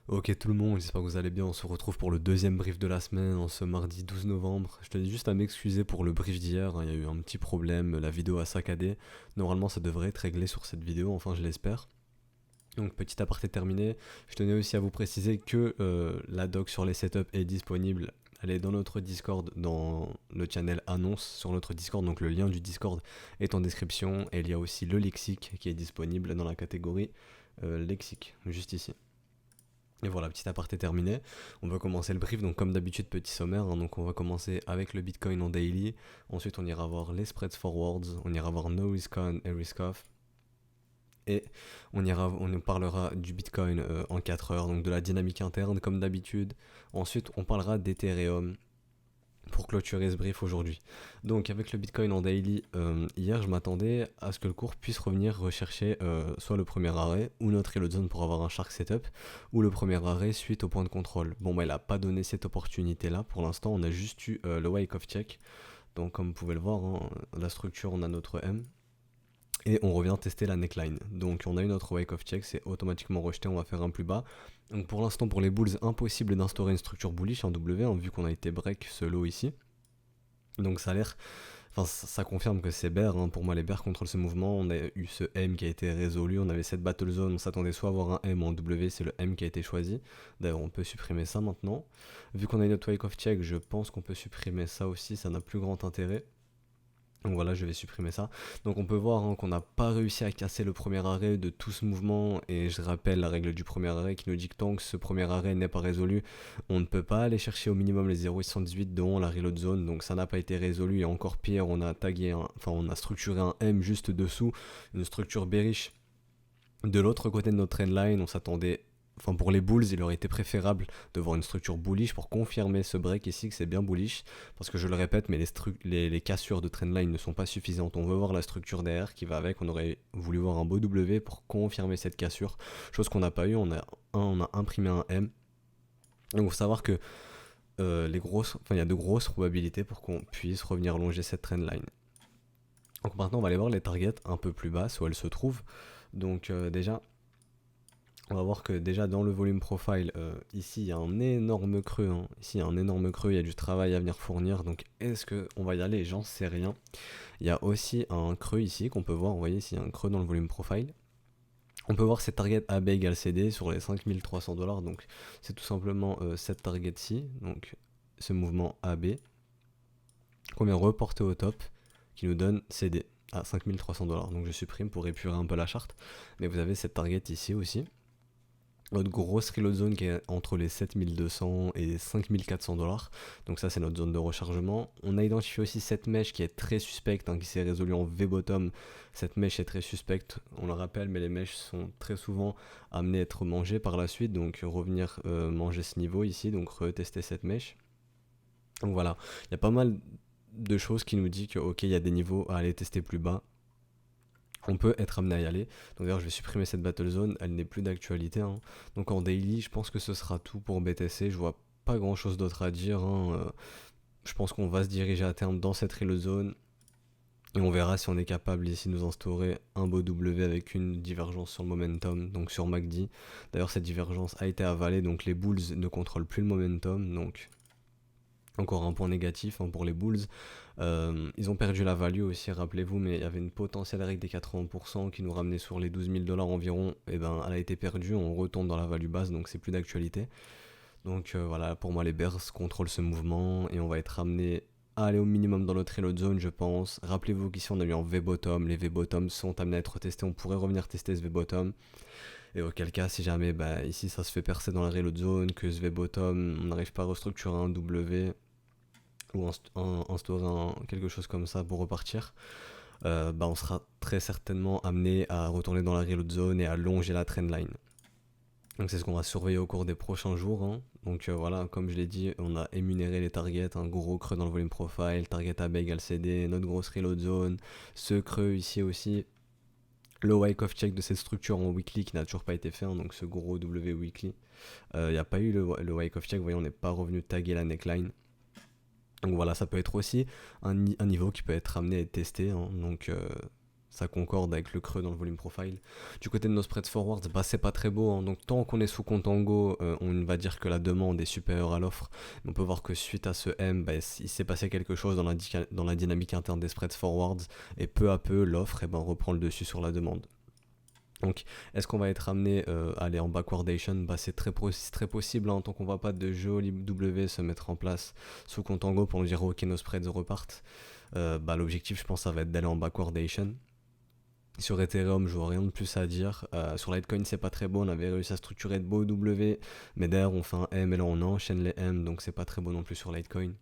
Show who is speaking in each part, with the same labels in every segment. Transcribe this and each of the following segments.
Speaker 1: Ok tout le monde, j'espère que vous allez bien, on se retrouve pour le deuxième brief de la semaine en ce mardi 12 novembre. Je tenais juste à m'excuser pour le brief d'hier, hein, il y a eu un petit problème, la vidéo a saccadé. Normalement ça devrait être réglé sur cette vidéo, enfin je l'espère. Donc petit aparté terminé, je tenais aussi à vous préciser que la doc sur les setups est disponible. Elle est dans notre Discord, dans le channel annonce sur notre Discord, donc le lien du Discord est en description. Et il y a aussi le lexique qui est disponible dans la catégorie lexique, juste ici. Et voilà, petit aparté terminé. On va commencer le brief, donc comme d'habitude, petit sommaire. Hein. Donc on va commencer avec le Bitcoin en daily. Ensuite, on ira voir les spreads forwards. On ira voir no risk on et risk off. Et on parlera du Bitcoin en 4 heures, donc de la dynamique interne comme d'habitude. Ensuite, on parlera d'Ethereum pour clôturer ce brief aujourd'hui. Donc avec le Bitcoin en daily, hier je m'attendais à ce que le cours puisse revenir rechercher soit le premier arrêt ou notre reload zone pour avoir un shark setup, ou le premier arrêt suite au point de contrôle. Bon bah il a pas donné cette opportunité là pour l'instant, on a juste eu le wake of check. Donc comme vous pouvez le voir, hein, la structure on a notre M, et on revient tester la neckline. Donc on a eu notre wake of check, c'est automatiquement rejeté, on va faire un plus bas. Donc pour l'instant pour les bulls, impossible d'instaurer une structure bullish en W, hein, vu qu'on a été break ce low ici. Donc ça a l'air, enfin ça confirme que c'est bear, hein. Pour moi les bears contrôlent ce mouvement, on a eu ce M qui a été résolu, on avait cette battle zone, on s'attendait soit à avoir un M ou un W, c'est le M qui a été choisi. D'ailleurs on peut supprimer ça maintenant. Vu qu'on a une autre wake of check, je pense qu'on peut supprimer ça aussi, ça n'a plus grand intérêt. Donc voilà, je vais supprimer ça. Donc on peut voir, hein, qu'on n'a pas réussi à casser le premier arrêt de tout ce mouvement. Et je rappelle la règle du premier arrêt qui nous dit que tant que ce premier arrêt n'est pas résolu, on ne peut pas aller chercher au minimum les 0,78 dont la reload zone. Donc ça n'a pas été résolu. Et encore pire, on a structuré un M juste dessous, une structure bearish. De l'autre côté de notre trendline, on s'attendait, enfin pour les bulls, il aurait été préférable de voir une structure bullish pour confirmer ce break ici que c'est bien bullish. Parce que je le répète, mais les cassures de trendline ne sont pas suffisantes. On veut voir la structure derrière qui va avec. On aurait voulu voir un beau W pour confirmer cette cassure. Chose qu'on n'a pas eu. On a imprimé un M. Donc il faut savoir que il y a de grosses probabilités pour qu'on puisse revenir longer cette trendline. Donc maintenant on va aller voir les targets un peu plus basses où elles se trouvent. Donc déjà on va voir que déjà dans le volume profile, ici il y a un énorme creux, hein. Ici il y a un énorme creux, il y a du travail à venir fournir, donc est-ce qu'on va y aller? J'en sais rien. Il y a aussi un creux ici qu'on peut voir, vous voyez ici il y a un creux dans le volume profile. On peut voir cette target AB égale CD sur les 5300$, donc c'est tout simplement cette target-ci, donc ce mouvement AB, qu'on vient reporter au top, qui nous donne CD à 5300$. Donc je supprime pour épurer un peu la charte, mais vous avez cette target ici aussi. Notre grosse reload zone qui est entre les 7200 et 5400$. Donc ça c'est notre zone de rechargement. On a identifié aussi cette mèche qui est très suspecte, hein, qui s'est résolue en V-bottom. Cette mèche est très suspecte, on le rappelle, mais les mèches sont très souvent amenées à être mangées par la suite. Donc revenir manger ce niveau ici, donc retester cette mèche. Donc voilà, il y a pas mal de choses qui nous disent que ok, il y a des niveaux à aller tester plus bas. On peut être amené à y aller. Donc d'ailleurs je vais supprimer cette battle zone, elle n'est plus d'actualité, hein. Donc en daily je pense que ce sera tout pour BTC, je vois pas grand chose d'autre à dire, hein. Je pense qu'on va se diriger à terme dans cette reload zone. Et on verra si on est capable ici de nous instaurer un beau W avec une divergence sur le momentum, donc sur MACD. D'ailleurs cette divergence a été avalée, donc les bulls ne contrôlent plus le momentum, donc encore un point négatif, hein, pour les bulls. Ils ont perdu la value aussi, rappelez-vous, mais il y avait une potentielle règle des 80% qui nous ramenait sur les 12 000$ environ. Et ben, elle a été perdue, on retourne dans la value basse, donc c'est plus d'actualité. Donc voilà, pour moi, les bears contrôlent ce mouvement et on va être amené à aller au minimum dans notre reload zone, je pense. Rappelez-vous qu'ici, on a eu un V-bottom. Les V-bottom sont amenés à être testés. On pourrait revenir tester ce V-bottom. Et auquel cas, si jamais ici ça se fait percer dans la reload zone, que ce V-bottom, on n'arrive pas à restructurer un W, ou instaurer quelque chose comme ça pour repartir, on sera très certainement amené à retourner dans la reload zone et à longer la trendline. Donc c'est ce qu'on va surveiller au cours des prochains jours, hein. Donc voilà, comme je l'ai dit, on a émunéré les targets, un gros creux dans le volume profile, target AB égale CD, notre grosse reload zone, ce creux ici aussi, le wake off check de cette structure en weekly qui n'a toujours pas été fait, hein, donc ce gros W weekly. Il n'y a pas eu le wake off check, vous voyez, on n'est pas revenu taguer la neckline. Donc voilà, ça peut être aussi un niveau qui peut être amené à être testé, hein. Donc ça concorde avec le creux dans le volume profile. Du côté de nos spreads forwards, bah c'est pas très beau, hein. Donc tant qu'on est sous Contango, on va dire que la demande est supérieure à l'offre. On peut voir que suite à ce M, bah, il s'est passé quelque chose dans la dynamique interne des spreads forwards, et peu à peu l'offre reprend le dessus sur la demande. Donc, est-ce qu'on va être amené à aller en backwardation? Bah, c'est très possible, hein, tant qu'on voit pas de joli W se mettre en place sous Contango pour nous dire ok, nos spreads repartent. Bah, l'objectif, je pense, ça va être d'aller en backwardation. Sur Ethereum, je vois rien de plus à dire. Sur Litecoin, c'est pas très beau. On avait réussi à structurer de beaux W, mais d'ailleurs, on fait un M et là, on enchaîne les M, donc c'est pas très beau non plus sur Litecoin.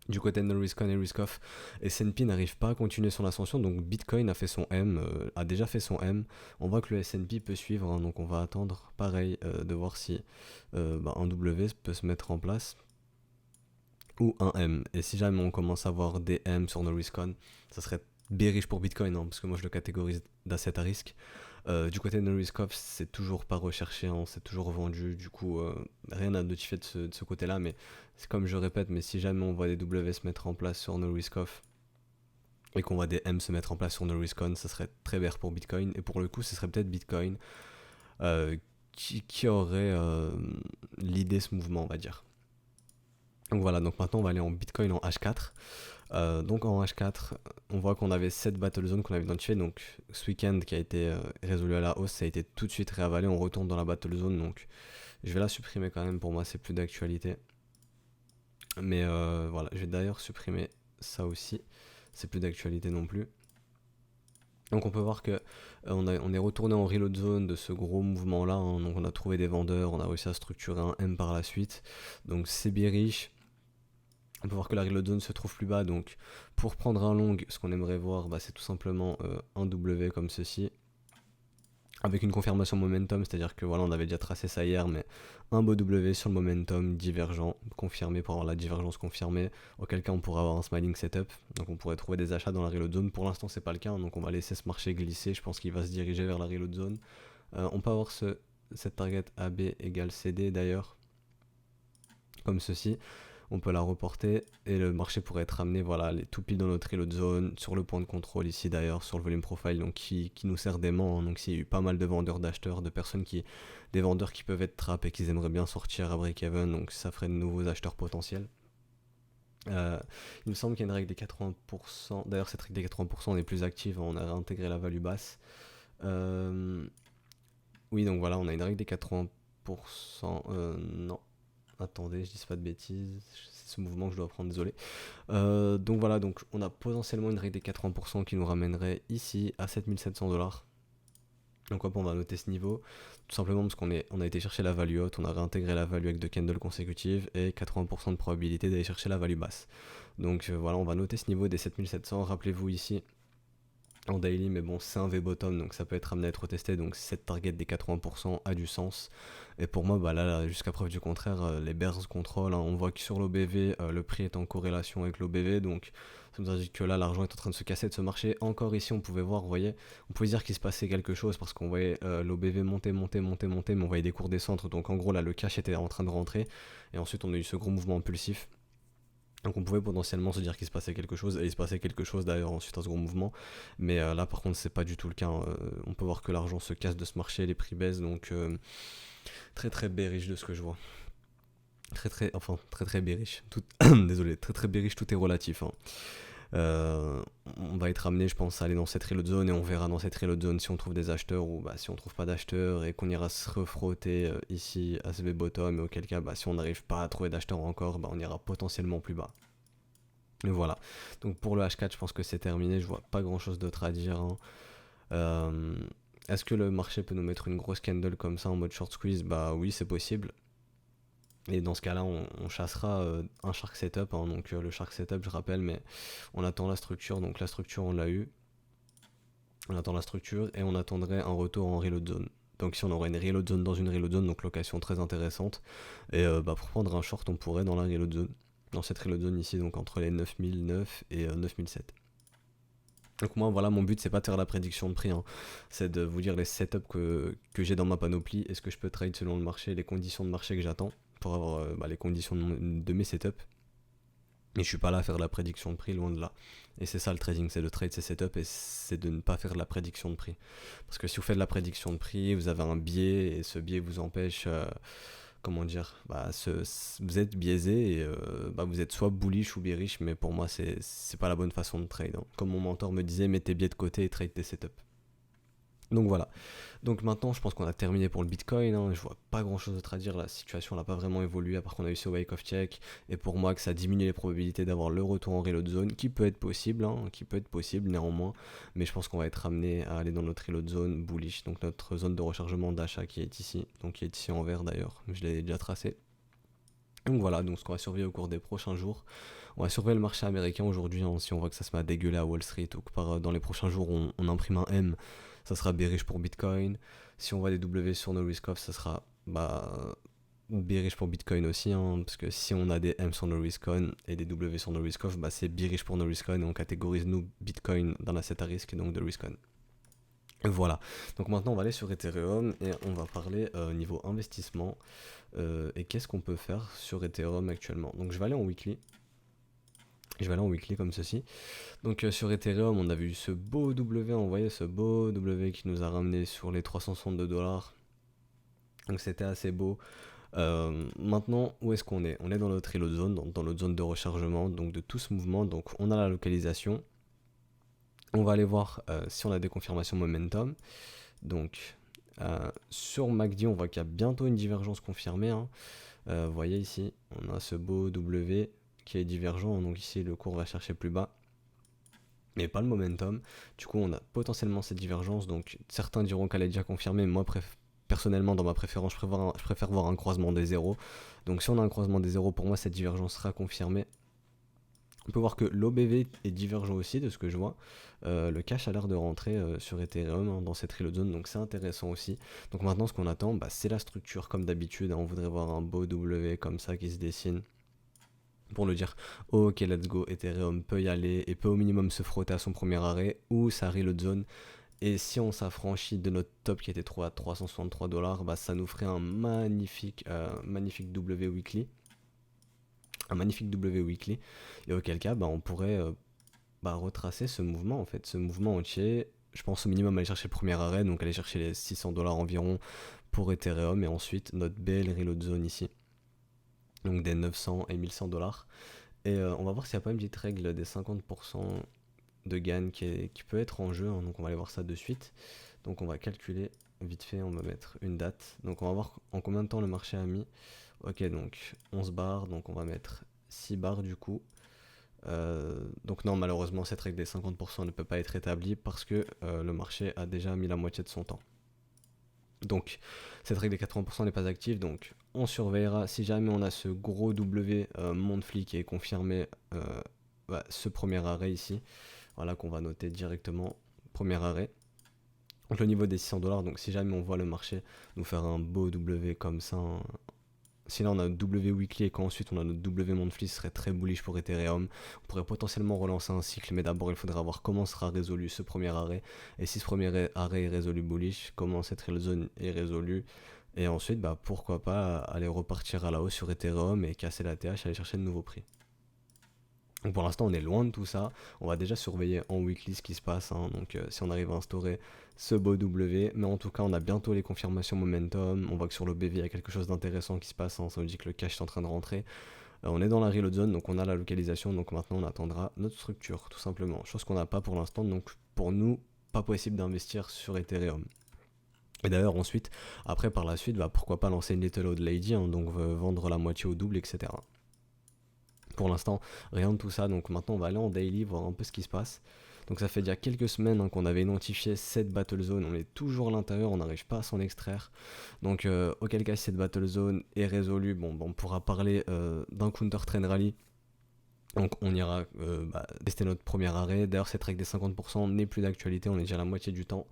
Speaker 1: Du côté de risk on et risk off, S&P n'arrive pas à continuer son ascension, donc Bitcoin a fait son M, a déjà fait son M. On voit que le S&P peut suivre, hein, donc on va attendre pareil de voir si un W peut se mettre en place ou un M. Et si jamais on commence à voir des M sur nos risk on, ça serait bearish pour Bitcoin, hein, parce que moi je le catégorise d'asset à risque. Du côté de No Risk Off, c'est toujours pas recherché, hein, c'est toujours vendu, du coup rien à notifier de ce côté-là, mais c'est comme je répète, mais si jamais on voit des W se mettre en place sur No Risk Off et qu'on voit des M se mettre en place sur No Risk On, ça serait très bear pour Bitcoin, et pour le coup ce serait peut-être Bitcoin qui aurait l'idée ce mouvement, on va dire. Donc voilà, donc maintenant on va aller en Bitcoin en H4. Donc en H4, on voit qu'on avait 7 battle zones qu'on avait identifiées. Donc ce week-end qui a été résolu à la hausse, ça a été tout de suite réavalé. On retourne dans la battle zone. Donc je vais la supprimer quand même. Pour moi, c'est plus d'actualité. Mais voilà, je vais d'ailleurs supprimer ça aussi. C'est plus d'actualité non plus. Donc on peut voir que on est retourné en reload zone de ce gros mouvement là, hein. Donc on a trouvé des vendeurs, on a réussi à structurer un M par la suite. Donc c'est bearish. On peut voir que la reload zone se trouve plus bas, donc pour prendre un long, ce qu'on aimerait voir, c'est tout simplement un W comme ceci, avec une confirmation momentum, c'est-à-dire que voilà, on avait déjà tracé ça hier, mais un beau W sur le momentum divergent, confirmé pour avoir la divergence confirmée, auquel cas on pourrait avoir un smiling setup, donc on pourrait trouver des achats dans la reload zone. Pour l'instant c'est pas le cas, donc on va laisser ce marché glisser, je pense qu'il va se diriger vers la reload zone. On peut avoir cette target AB égale CD d'ailleurs, comme ceci. On peut la reporter et le marché pourrait être amené, voilà, tout pile dans notre reload zone, sur le point de contrôle ici d'ailleurs, sur le volume profile, donc qui nous sert d'aimant, hein. Donc s'il y a eu pas mal de vendeurs, d'acheteurs, de personnes des vendeurs qui peuvent être trap et qui aimeraient bien sortir à break-even, donc ça ferait de nouveaux acheteurs potentiels. Il me semble qu'il y a une règle des 80%, d'ailleurs cette règle des 80% on est plus active, hein, on a réintégré la value basse. Oui, donc voilà, on a une règle des 80%, non. Attendez, je dis pas de bêtises, c'est ce mouvement que je dois prendre, désolé. Donc voilà, donc on a potentiellement une règle des 80% qui nous ramènerait ici à 7700$. Donc hop, on va noter ce niveau, tout simplement parce on a été chercher la value haute, on a réintégré la value avec 2 candles consécutives et 80% de probabilité d'aller chercher la value basse. Donc voilà, on va noter ce niveau des 7700, rappelez-vous ici, en daily, mais bon, c'est un V-bottom, donc ça peut être amené à être retesté, donc cette target des 80% a du sens. Et pour moi, là jusqu'à preuve du contraire, les bears contrôlent, hein. On voit que sur l'OBV, le prix est en corrélation avec l'OBV, donc ça nous indique que là, l'argent est en train de se casser de ce marché. Encore ici, on pouvait voir, vous voyez, on pouvait dire qu'il se passait quelque chose, parce qu'on voyait l'OBV monter, mais on voyait des cours descendre, donc en gros, là, le cash était en train de rentrer, et ensuite, on a eu ce gros mouvement impulsif. Donc on pouvait potentiellement se dire qu'il se passait quelque chose, et il se passait quelque chose d'ailleurs ensuite à ce gros mouvement, mais là par contre c'est pas du tout le cas, hein. On peut voir que l'argent se casse de ce marché, les prix baissent, donc très très bearish de ce que je vois. Très très bearish, désolé, très bearish, tout est relatif, hein. On va être amené, je pense, à aller dans cette reload zone, et on verra dans cette reload zone si on trouve des acheteurs ou si on trouve pas d'acheteurs, et qu'on ira se refrotter ici à ce V-bottom, et auquel cas si on n'arrive pas à trouver d'acheteurs encore, on ira potentiellement plus bas. Et voilà, donc pour le H4 je pense que c'est terminé, je vois pas grand chose d'autre à dire, hein. Est-ce que le marché peut nous mettre une grosse candle comme ça en mode short squeeze? Oui, c'est possible. Et dans ce cas-là, on chassera un shark setup, hein. Donc le shark setup, je rappelle, mais on attend la structure. Donc la structure, on l'a eu. On attend la structure et on attendrait un retour en reload zone. Donc si on aurait une reload zone dans une reload zone, donc location très intéressante. Et pour prendre un short, on pourrait dans la reload zone. Dans cette reload zone ici, donc entre les 9009 et 9007. Donc moi voilà, mon but c'est pas de faire la prédiction de prix, hein. C'est de vous dire les setups que j'ai dans ma panoplie, et ce que je peux trade selon le marché, les conditions de marché que j'attends pour avoir les conditions de mes setups. Et je suis pas là à faire de la prédiction de prix, loin de là. Et c'est ça le trading, c'est de trade ses setups et c'est de ne pas faire de la prédiction de prix. Parce que si vous faites de la prédiction de prix, vous avez un biais et ce biais vous empêche, comment dire, vous êtes biaisé et vous êtes soit bullish ou bearish, mais pour moi c'est pas la bonne façon de trade, hein. Comme mon mentor me disait, mets tes biais de côté et trade tes setups. Donc voilà. Donc maintenant, je pense qu'on a terminé pour le Bitcoin, hein. Je vois pas grand chose d'autre à dire. La situation n'a pas vraiment évolué, à part qu'on a eu ce wake of check. Et pour moi, que ça diminue les probabilités d'avoir le retour en reload zone, qui peut être possible, hein, qui peut être possible néanmoins. Mais je pense qu'on va être amené à aller dans notre reload zone bullish, donc notre zone de rechargement d'achat qui est ici. Donc qui est ici en vert d'ailleurs, je l'ai déjà tracé. Donc voilà, donc ce qu'on va surveiller au cours des prochains jours. On va surveiller le marché américain aujourd'hui, hein. Si on voit que ça se met à dégueuler à Wall Street ou que dans les prochains jours on imprime un M, ça sera bearish pour Bitcoin. Si on voit des W sur nos risk off, ça sera bearish pour Bitcoin aussi, hein, parce que si on a des M sur nos risk on et des W sur nos risk off, c'est bearish pour nos risk on et on catégorise nous Bitcoin dans l'asset à risque et donc de risk on. Voilà, donc maintenant on va aller sur Ethereum et on va parler niveau investissement et qu'est-ce qu'on peut faire sur Ethereum actuellement. Donc je vais aller en weekly. Je vais aller en weekly comme ceci. Donc sur Ethereum, on a vu ce beau W, on voyait ce beau W qui nous a ramené sur les 362$. Donc c'était assez beau. Maintenant, où est-ce qu'on est? On est dans notre reload zone, dans notre zone de rechargement, donc de tout ce mouvement. Donc on a la localisation. On va aller voir si on a des confirmations momentum. Donc sur MACD, on voit qu'il y a bientôt une divergence confirmée, hein. Vous voyez ici, on a ce beau W qui est divergent, donc ici le cours va chercher plus bas, mais pas le momentum. Du coup, on a potentiellement cette divergence, donc certains diront qu'elle est déjà confirmée, moi personnellement dans ma préférence, je préfère voir un croisement des zéros. Donc si on a un croisement des zéros, pour moi cette divergence sera confirmée. On peut voir que l'OBV est divergent aussi de ce que je vois. Le cash a l'air de rentrer sur Ethereum, hein, dans cette reload zone, donc c'est intéressant aussi. Donc maintenant ce qu'on attend, c'est la structure comme d'habitude, hein. On voudrait voir un beau W comme ça qui se dessine pour le dire ok let's go, Ethereum peut y aller et peut au minimum se frotter à son premier arrêt ou sa reload zone. Et si on s'affranchit de notre top qui était trouvé à 363$, ça nous ferait un magnifique W weekly. Un magnifique W weekly. Et auquel cas, on pourrait retracer ce mouvement en fait, ce mouvement entier. Je pense au minimum aller chercher le premier arrêt, donc aller chercher les 600$ environ pour Ethereum et ensuite notre belle reload zone ici. Donc des 900 et 1100$. Et on va voir s'il n'y a pas une petite règle des 50% de gain qui peut être en jeu, hein, donc on va aller voir ça de suite. Donc on va calculer vite fait, on va mettre une date. Donc on va voir en combien de temps le marché a mis. Ok, donc 11 bars, donc on va mettre 6 bars du coup. Donc non, malheureusement cette règle des 50% ne peut pas être établie parce que le marché a déjà mis la moitié de son temps. Donc cette règle des 80% n'est pas active, donc on surveillera si jamais on a ce gros W monthly qui est confirmé, ce premier arrêt ici, voilà qu'on va noter directement, premier arrêt. Donc le niveau des 600$, donc si jamais on voit le marché nous faire un beau W comme ça, si là on a notre W weekly et qu'ensuite on a notre W monthly, ce serait très bullish pour Ethereum. On pourrait potentiellement relancer un cycle, mais d'abord il faudra voir comment sera résolu ce premier arrêt. Et si ce premier arrêt est résolu bullish, comment cette real zone est résolue. Et ensuite, pourquoi pas aller repartir à la hausse sur Ethereum et casser la TH, aller chercher de nouveaux prix. Donc pour l'instant on est loin de tout ça, on va déjà surveiller en weekly ce qui se passe, hein. Donc si on arrive à instaurer ce beau W, mais en tout cas on a bientôt les confirmations momentum, on voit que sur le BV il y a quelque chose d'intéressant qui se passe, hein. Ça nous dit que le cash est en train de rentrer, on est dans la reload zone, donc on a la localisation, donc maintenant on attendra notre structure tout simplement, chose qu'on n'a pas pour l'instant, donc pour nous pas possible d'investir sur Ethereum. Et d'ailleurs ensuite, après par la suite, pourquoi pas lancer une little old lady, hein, donc vendre la moitié au double, etc. Pour l'instant, rien de tout ça, donc maintenant on va aller en daily, voir un peu ce qui se passe. Donc ça fait déjà quelques semaines, hein, qu'on avait identifié cette battle zone, on est toujours à l'intérieur, on n'arrive pas à s'en extraire. Donc auquel cas si cette battle zone est résolue, on pourra parler d'un counter trend rally. Donc on ira tester notre premier arrêt. D'ailleurs cette règle des 50% n'est plus d'actualité, on est déjà à la moitié du temps.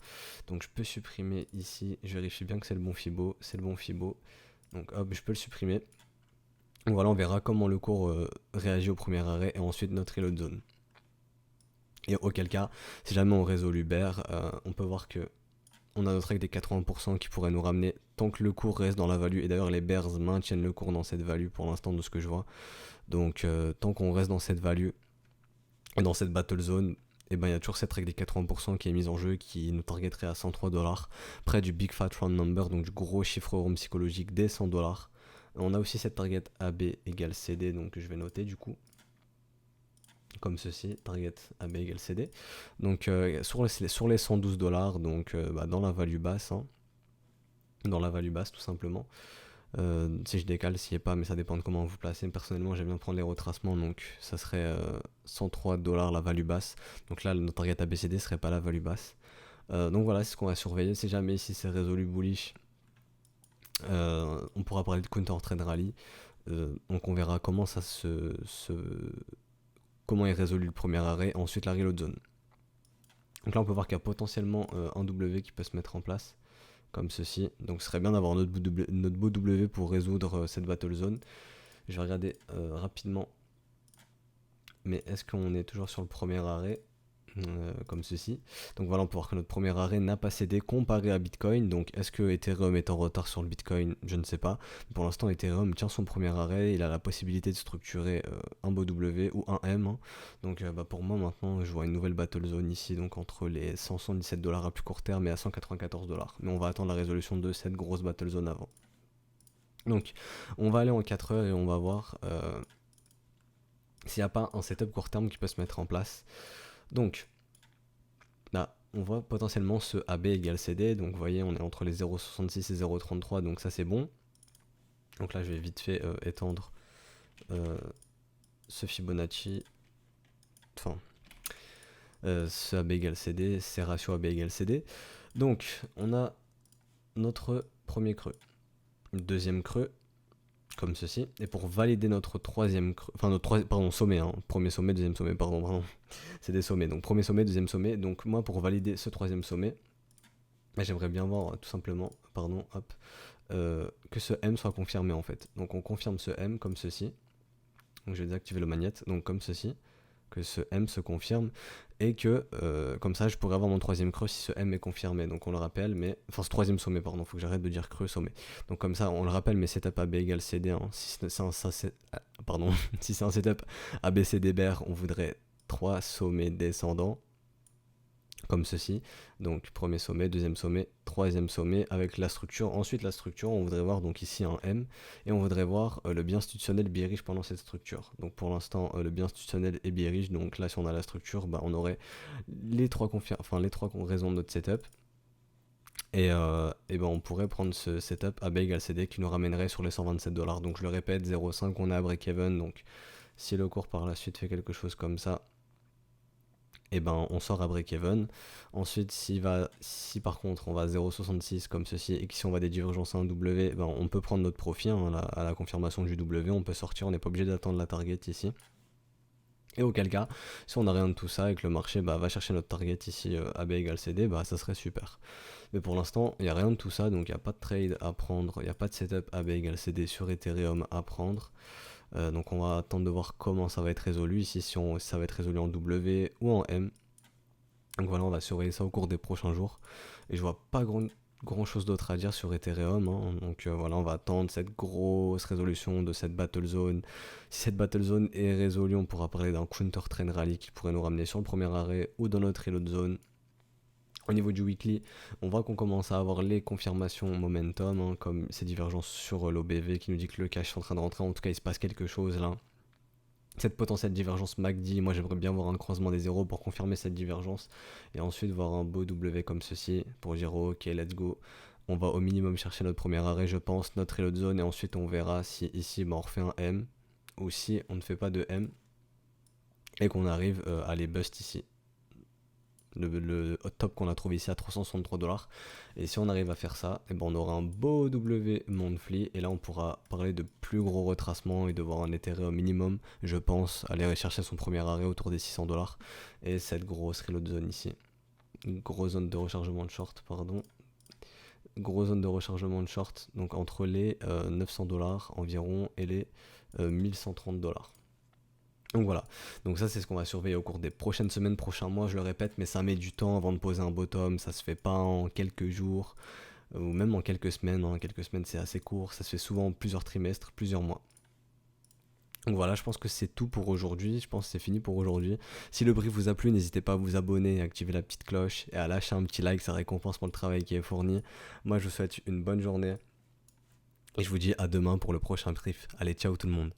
Speaker 1: Donc je peux supprimer ici, je vérifie bien que c'est le bon Fibo, Donc hop, je peux le supprimer. Voilà, on verra comment le cours réagit au premier arrêt et ensuite notre reload zone. Et auquel cas, si jamais on résout bear, on peut voir que on a notre règle des 80% qui pourrait nous ramener tant que le cours reste dans la value, et d'ailleurs les bears maintiennent le cours dans cette value pour l'instant de ce que je vois, donc tant qu'on reste dans cette value et dans cette battle zone, et ben il y a toujours cette règle des 80% qui est mise en jeu, qui nous targeterait à 103$, près du big fat round number, donc du gros chiffre rond psychologique des 100$. On a aussi cette target AB égale CD, donc je vais noter du coup comme ceci, target AB égale CD. Donc sur les 112$, donc dans la value basse, hein, dans la value basse tout simplement. Si je décale, s'il n'y est pas, mais ça dépend de comment vous placez. Personnellement, j'aime bien prendre les retracements, donc ça serait 103$ la value basse. Donc là, notre target ABCD serait pas la value basse. Donc voilà, c'est ce qu'on va surveiller. Si jamais ici c'est résolu bullish, on pourra parler de counter trend rally. Donc on verra comment ça comment est résolu le premier arrêt, ensuite la reload zone. Donc là, on peut voir qu'il y a potentiellement un W qui peut se mettre en place, comme ceci. Donc ce serait bien d'avoir notre beau W pour résoudre cette battle zone. Je vais regarder rapidement. Mais est-ce qu'on est toujours sur le premier arrêt comme ceci. Donc voilà, on peut voir que notre premier arrêt n'a pas cédé comparé à Bitcoin. Donc est-ce que Ethereum est en retard sur le Bitcoin? Je ne sais pas. Pour l'instant, Ethereum tient son premier arrêt. Il a la possibilité de structurer un beau W ou un M. Hein. Donc pour moi maintenant, je vois une nouvelle battle zone ici, donc entre les 177$ à plus court terme et à 194$. Mais on va attendre la résolution de cette grosse battle zone avant. Donc on va aller en 4 heures et on va voir s'il n'y a pas un setup court terme qui peut se mettre en place. Donc là, on voit potentiellement ce AB égale CD. Donc vous voyez, on est entre les 0,66 et 0,33. Donc ça c'est bon. Donc là je vais vite fait étendre ce Fibonacci. Enfin, ce AB égale CD, ces ratios AB égale CD. Donc on a notre premier creux. Deuxième creux. Comme ceci, et pour valider notre troisième enfin notre sommet, hein. Premier sommet, deuxième sommet, pardon, c'est des sommets, donc premier sommet, deuxième sommet, donc moi pour valider ce troisième sommet, j'aimerais bien voir tout simplement, que ce M soit confirmé en fait, donc on confirme ce M comme ceci, donc je vais désactiver le magnet, donc comme ceci, que ce M se confirme, et que comme ça je pourrais avoir mon troisième creux si ce M est confirmé, donc on le rappelle, mais enfin ce troisième sommet, pardon, faut que j'arrête de dire creux sommet, donc comme ça on le rappelle, mais setup AB égale CD, hein. Si c'est un setup ABCD bear, on voudrait 3 sommets descendants comme ceci, donc premier sommet, deuxième sommet, troisième sommet avec la structure. Ensuite la structure, on voudrait voir donc ici un M, et on voudrait voir le biais institutionnel bearish pendant cette structure. Donc pour l'instant le biais institutionnel est bearish, donc là si on a la structure, on aurait les trois raisons de notre setup. Et on pourrait prendre ce setup AB égale CD qui nous ramènerait sur les 127$. Donc je le répète, 0,5 on est à break-even, donc si le cours par la suite fait quelque chose comme ça, on sort à break-even. Ensuite, si par contre on va à 0,66 comme ceci, et que si on va des divergences à un W, on peut prendre notre profit hein, à la confirmation du W, on peut sortir, on n'est pas obligé d'attendre la target ici. Et auquel cas, si on n'a rien de tout ça et que le marché va chercher notre target ici AB égale CD, ça serait super. Mais pour l'instant, il n'y a rien de tout ça, donc il n'y a pas de trade à prendre, il n'y a pas de setup AB égale CD sur Ethereum à prendre. Donc on va attendre de voir comment ça va être résolu, ici si ça va être résolu en W ou en M. Donc voilà, on va surveiller ça au cours des prochains jours. Et je vois pas grand chose d'autre à dire sur Ethereum. Hein. Donc voilà, on va attendre cette grosse résolution de cette battle zone. Si cette battle zone est résolue, on pourra parler d'un counter trend rally qui pourrait nous ramener sur le premier arrêt ou dans notre reload zone. Au niveau du weekly, on voit qu'on commence à avoir les confirmations momentum, hein, comme ces divergences sur l'OBV qui nous dit que le cash est en train de rentrer. En tout cas, il se passe quelque chose là. Cette potentielle divergence MACD, moi j'aimerais bien voir un croisement des zéros pour confirmer cette divergence. Et ensuite voir un beau W comme ceci pour dire ok, let's go. On va au minimum chercher notre premier arrêt, je pense, notre reload zone. Et ensuite on verra si ici on refait un M ou si on ne fait pas de M et qu'on arrive à les bust ici. Le hot top qu'on a trouvé ici à 363$. Et si on arrive à faire ça, on aura un beau W monthly. Et là, on pourra parler de plus gros retracements et de voir un Ethereum minimum, je pense, aller rechercher son premier arrêt autour des 600$. Et cette grosse reload zone ici. Une grosse zone de rechargement de short, pardon. Grosse zone de rechargement de short, donc entre les 900$ environ et les 1130$. Donc voilà, donc ça c'est ce qu'on va surveiller au cours des prochaines semaines, prochains mois, je le répète, mais ça met du temps avant de poser un bottom, ça se fait pas en quelques jours. ou même en quelques semaines, hein. Quelques semaines c'est assez court, ça se fait souvent en plusieurs trimestres, plusieurs mois. Donc voilà, je pense que c'est tout pour aujourd'hui, je pense que c'est fini pour aujourd'hui. Si le brief vous a plu, n'hésitez pas à vous abonner, à activer la petite cloche et à lâcher un petit like, ça récompense pour le travail qui est fourni. Moi je vous souhaite une bonne journée et je vous dis à demain pour le prochain brief. Allez, ciao tout le monde.